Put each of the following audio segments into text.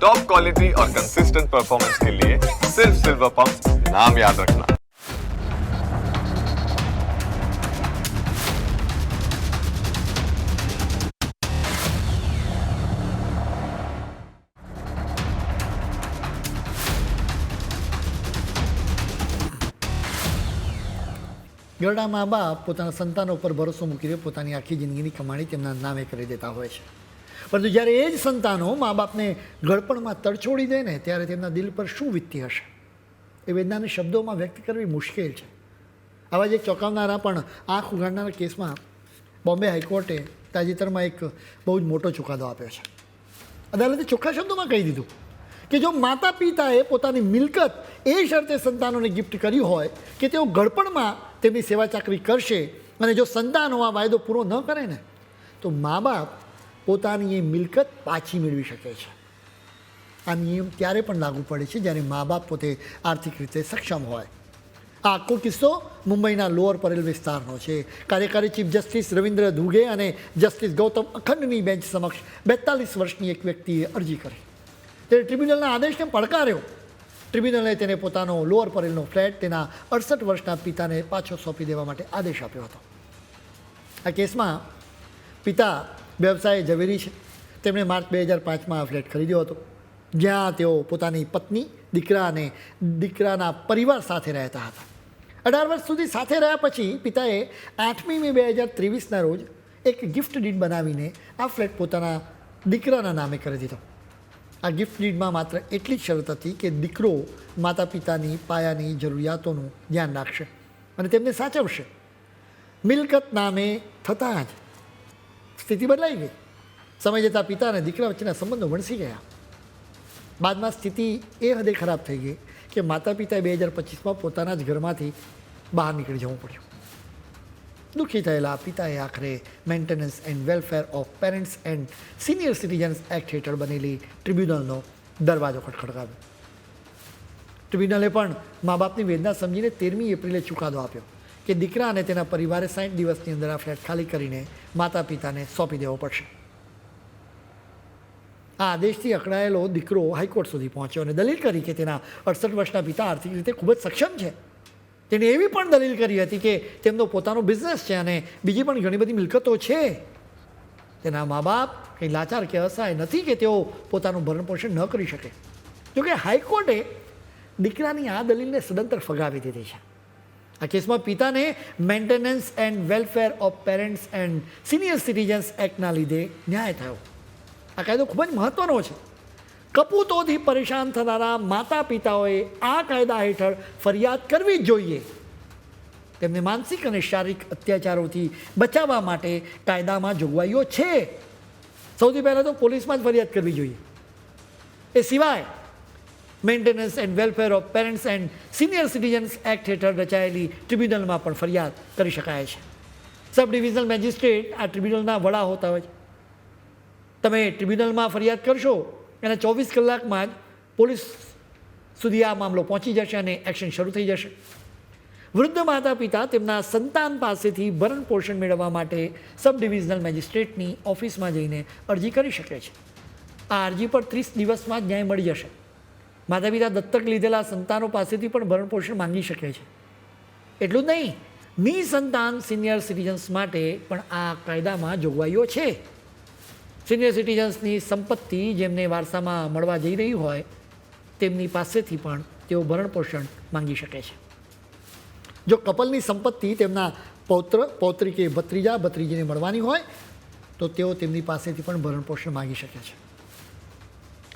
Top quality और consistent performance के लिए सिर्फ सिल्वर पंप नाम याद रखना। ઘરડા મા બાપ પોતાના સંતાનો પર ભરોસો મૂકીને પોતાની આખી જિંદગીની કમાણી તેમના નામે કરી દેતા હોય છે, પરંતુ જ્યારે એ જ સંતાનો મા બાપને ગળપણમાં તડછોડી દે ને ત્યારે તેમના દિલ પર શું વીતતી હશે એ વેદનાને શબ્દોમાં વ્યક્ત કરવી મુશ્કેલ છે. આવા જ એક ચોંકાવનારા પણ આંખ ઉઘાડનારા કેસમાં બોમ્બે હાઈકોર્ટે તાજેતરમાં એક બહુ જ મોટો ચુકાદો આપ્યો છે. અદાલતે ચોખ્ખા શબ્દોમાં કહી દીધું કે જો માતા પિતાએ પોતાની મિલકત એ શરતે સંતાનોને ગિફ્ટ કરી હોય કે તેઓ ગળપણમાં તેમની સેવા ચાકરી કરશે અને જો સંતાનો આ વાયદો પૂરો ન કરે ને તો મા બાપ પોતાની એ મિલકત પાછી મેળવી શકે છે. આ નિયમ ત્યારે પણ લાગુ પડે છે જ્યારે મા બાપ પોતે આર્થિક રીતે સક્ષમ હોય. આ આખો કિસ્સો મુંબઈના લોઅર પરેલ વિસ્તારનો છે. કાર્યકારી ચીફ જસ્ટિસ રવિન્દ્ર ધુગે અને જસ્ટિસ ગૌતમ અખંડની બેન્ચ સમક્ષ 42 વર્ષની એક વ્યક્તિએ અરજી કરી. તેણે ટ્રિબ્યુનલના આદેશને પડકાર્યો. ટ્રિબ્યુનલે તેને પોતાનો લોઅર પરેલનો ફ્લેટ તેના 68 વર્ષના પિતાને પાછો સોંપી દેવા માટે આદેશ આપ્યો હતો. આ કેસમાં પિતા વ્યવસાય ઝવેરી છે. તેમણે માર્ચ 2005માં આ ફ્લેટ ખરીદ્યો હતો, જ્યાં તેઓ પોતાની પત્ની, દીકરા અને દીકરાના પરિવાર સાથે રહેતા હતા. 18 વર્ષ સુધી સાથે રહ્યા પછી પિતાએ 8મી મે 2023ના રોજ એક ગિફ્ટ ડીડ બનાવીને આ ફ્લેટ પોતાના દીકરાના નામે કરી દીધો. આ ગિફ્ટ ડીડમાં માત્ર એટલી જ શરત હતી કે દીકરો માતા પિતાની પાયાની જરૂરિયાતોનું ધ્યાન રાખશે અને તેમને સાચવશે. મિલકત નામે થતાં જ સ્થિતિ બદલાઈ ગઈ. સમય જતાં પિતા અને દીકરા વચ્ચેના સંબંધો વણસી ગયા. બાદમાં સ્થિતિ એ હદે ખરાબ થઈ ગઈ કે માતા પિતાએ 2025માં પોતાના જ ઘરમાંથી બહાર નીકળી જવું પડ્યું. દુઃખી થયેલા પિતાએ આખરે maintenance and welfare of parents and senior citizens act હેઠળ બનેલી ટ્રિબ્યુનલનો દરવાજો ખટખટાવ્યો. ટ્રિબ્યુનલે પણ મા બાપની વેદના સમજીને 13મી એપ્રિલે ચુકાદો આપ્યો કે દીકરા અને તેના પરિવારે 60 દિવસની અંદર આ ફ્લેટ ખાલી કરીને માતા પિતાને સોંપી દેવો પડશે. આ આદેશથી અકળાયેલો દીકરો હાઈકોર્ટ સુધી પહોંચ્યો અને દલીલ કરી કે તેના 68 વર્ષના પિતા આર્થિક રીતે ખૂબ જ સક્ષમ છે. તેણે એવી પણ દલીલ કરી હતી કે તેમનો પોતાનો બિઝનેસ છે અને બીજી પણ ઘણી બધી મિલકતો છે. તેના મા બાપ કંઈ લાચાર કે અસહાય નથી કે તેઓ પોતાનું ભરણપોષણ ન કરી શકે. જોકે હાઈકોર્ટે દીકરાની આ દલીલને સદંતર ફગાવી દીધી છે. આ કેસમાં પિતાને maintenance and welfare of parents and senior citizens એક્ટના લીધે ન્યાય થયો. આ કાયદો ખૂબ જ મહત્ત્વનો છે. કપૂતોથી પરેશાન થનારા માતા પિતાઓએ આ કાયદા હેઠળ ફરિયાદ કરવી જ જોઈએ. તેમને માનસિક અને શારીરિક અત્યાચારોથી બચાવવા માટે કાયદામાં જોગવાઈઓ છે. સૌથી પહેલાં તો પોલીસમાં જ ફરિયાદ કરવી જોઈએ. એ સિવાય maintenance and welfare of parents and senior citizens act હેઠળ રચાયેલી ટ્રિબ્યુનલમાં પણ ફરિયાદ કરી શકાય છે. સબ ડિવિઝનલ મેજિસ્ટ્રેટ આ ટ્રિબ્યુનલના વડા હોતા હોય છે. તમે ટ્રિબ્યુનલમાં ફરિયાદ કરશો એના 24 કલાકમાં જ પોલીસ સુધી આ મામલો પહોંચી જશે અને એક્શન શરૂ થઈ જશે. વૃદ્ધ માતા પિતા તેમના સંતાન પાસેથી ભરણ પોષણ મેળવવા માટે સબ ડિવિઝનલ મેજિસ્ટ્રેટની ઓફિસમાં જઈને અરજી કરી શકે છે. આ અરજી પર 30 દિવસમાં જ ન્યાય મળી જશે. માતા પિતા દત્તક લીધેલા સંતાનો પાસેથી પણ ભરણ પોષણ માંગી શકે છે. એટલું જ નહીં, નિસંતાન સિનિયર સિટીઝન્સ માટે પણ આ કાયદામાં જોગવાઈઓ છે. સિનિયર સિટીઝન્સની સંપત્તિ જેમને વારસામાં મળવા જઈ રહી હોય તેમની પાસેથી પણ તેઓ ભરણપોષણ માંગી શકે છે. જો કપલની સંપત્તિ તેમના પૌત્ર પૌત્રી કે ભત્રીજા ભત્રીજીને મળવાની હોય તો તેઓ તેમની પાસેથી પણ ભરણપોષણ માંગી શકે છે.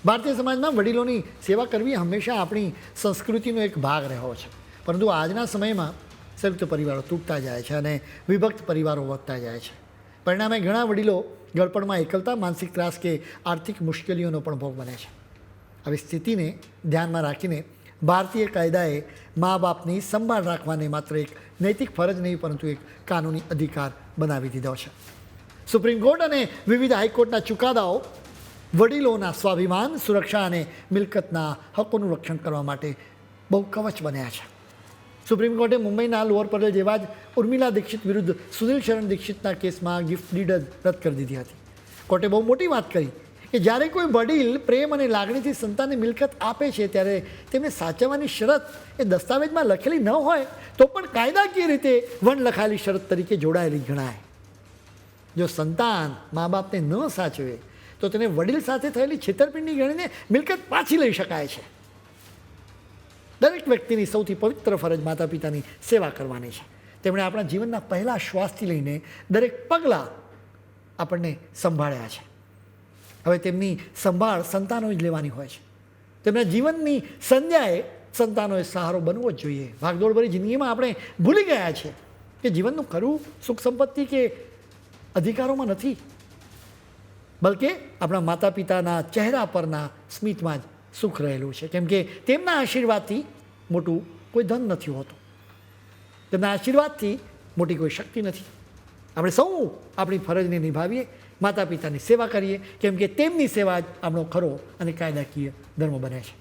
ભારતીય સમાજમાં વડીલોની સેવા કરવી હંમેશા આપણી સંસ્કૃતિનો એક ભાગ રહ્યો છે, પરંતુ આજના સમયમાં સંયુક્ત પરિવારો તૂટતા જાય છે અને વિભક્ત પરિવારો વધતા જાય છે. પરિણામે ઘણા વડીલો ગળપણમાં એકલતા, માનસિક ત્રાસ કે આર્થિક મુશ્કેલીઓનો પણ ભોગ બને છે. આવી સ્થિતિને ધ્યાનમાં રાખીને ભારતીય કાયદાએ મા બાપની સંભાળ રાખવાને માત્ર એક નૈતિક ફરજ નહીં પરંતુ એક કાનૂની અધિકાર બનાવી દીધો છે. સુપ્રીમ કોર્ટ અને વિવિધ હાઈકોર્ટના ચુકાદાઓ વડીલોના સ્વાભિમાન, સુરક્ષા અને મિલકતના હકોનું રક્ષણ કરવા માટે બહુ કવચ બન્યા છે. સુપ્રીમ કોર્ટે મુંબઈના લોઅર પરેલ જેવા જ ઉર્મિલા દીક્ષિત વિરુદ્ધ સુનિલ શરણ દીક્ષિતના કેસમાં ગિફ્ટ ડીડ રદ કરી દીધી હતી. કોર્ટે બહુ મોટી વાત કરી કે જ્યારે કોઈ વડીલ પ્રેમ અને લાગણીથી સંતાનને મિલકત આપે છે ત્યારે તેમને સાચવવાની શરત એ દસ્તાવેજમાં લખેલી ન હોય તો પણ કાયદાકીય રીતે વણ લખાયેલી શરત તરીકે જોડાયેલી ગણાય. જો સંતાન મા બાપને ન સાચવે તો તેને વડીલ સાથે થયેલી છેતરપિંડી ગણીને મિલકત પાછી લઈ શકાય છે. દરેક વ્યક્તિની સૌથી પવિત્ર ફરજ માતા પિતાની સેવા કરવાની છે. તેમણે આપણા જીવનના પહેલા શ્વાસથી લઈને દરેક પગલાં આપણને સંભાળ્યા છે. હવે તેમની સંભાળ સંતાનોએ જ લેવાની હોય છે. તેમના જીવનની સંધ્યાએ સંતાનોએ સહારો બનવો જ જોઈએ. ભાગદોડભરી જિંદગીમાં આપણે ભૂલી ગયા છે કે જીવનનું ખરું સુખ સંપત્તિ કે અધિકારોમાં નથી, બલકે આપણા માતા પિતાના ચહેરા પરના સ્મિતમાં જ સુખ રહેલું છે. કેમ કે તેમના આશીર્વાદથી મોટું કોઈ ધન નથી હોતું, તેમના આશીર્વાદથી મોટી કોઈ શક્તિ નથી. આપણે સૌ આપણી ફરજને નિભાવીએ, માતા પિતાની સેવા કરીએ, કેમ કે તેમની સેવા જ આપણો ખરો અને કાયદાકીય ધર્મ બને છે.